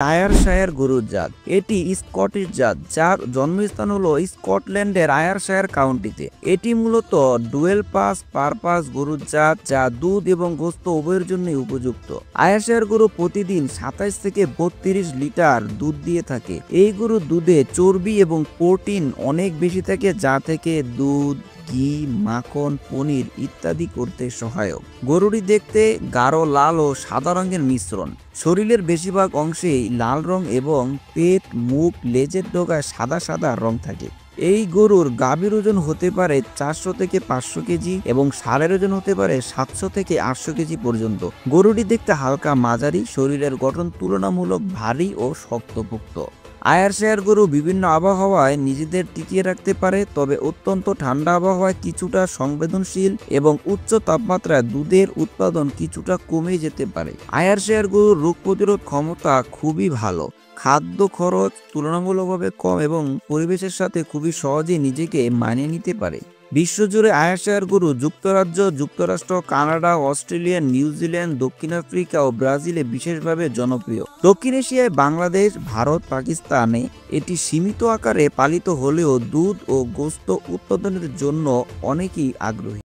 আয়ারশায়ার গরুর জাত। এটি স্কটিশ জাত যার জন্মস্থান হলো স্কটল্যান্ডের আয়ারশায়ার কাউন্টিতে। এটি মূলত ডুয়েল পারপাস গরুর জাত যা দুধ এবং গোশত উভয়ের জন্যই উপযুক্ত। আয়ারশায়ার গরু প্রতিদিন 27 থেকে 32 লিটার দুধ দিয়ে থাকে। এই গরুর দুধে চর্বি এবং প্রোটিন অনেক বেশি থাকে যা থেকে দুধ, ঘি, মাখন, পনির ইত্যাদি করতে সহায়ক। গরুটি দেখতে গাঢ় লাল ও সাদা রঙের মিশ্রণ। শরীরের বেশিরভাগ অংশেই লাল রং এবং পেট, মুখ, লেজের ডগায় সাদা সাদা রং থাকে। এই গরুর গাভীর ওজন হতে পারে 400 থেকে 500 কেজি এবং ষাঁড়ের ওজন হতে পারে 700 থেকে 800 কেজি পর্যন্ত। গরুটি দেখতে হালকা মাঝারি, শরীরের গঠন তুলনামূলক ভারী ও শক্তপোক্ত। আয়ারশায়ার গরু বিভিন্ন আবহাওয়ায় নিজেদের টিকিয়ে রাখতে পারে, তবে অত্যন্ত ঠান্ডা আবহাওয়ায় কিছুটা সংবেদনশীল এবং উচ্চ তাপমাত্রায় দুধের উৎপাদন কিছুটা কমে যেতে পারে। আয়ারশায়ার গরুর রোগ প্রতিরোধ ক্ষমতা খুবই ভালো, খাদ্য খরচ তুলনামূলকভাবে কম এবং পরিবেশের সাথে খুবই সহজেই নিজেকে মানিয়ে নিতে পারে। বিশ্বজুড়ে আয়ারশায়ার গরু যুক্তরাজ্য, যুক্তরাষ্ট্র, কানাডা, অস্ট্রেলিয়া, নিউজিল্যান্ড, দক্ষিণ আফ্রিকা ও ব্রাজিলে বিশেষভাবে জনপ্রিয়। দক্ষিণ এশিয়ায় বাংলাদেশ, ভারত, পাকিস্তানে এটি সীমিত আকারে পালিত হলেও দুধ ও গোশত উৎপাদনের জন্য অনেকেই আগ্রহী।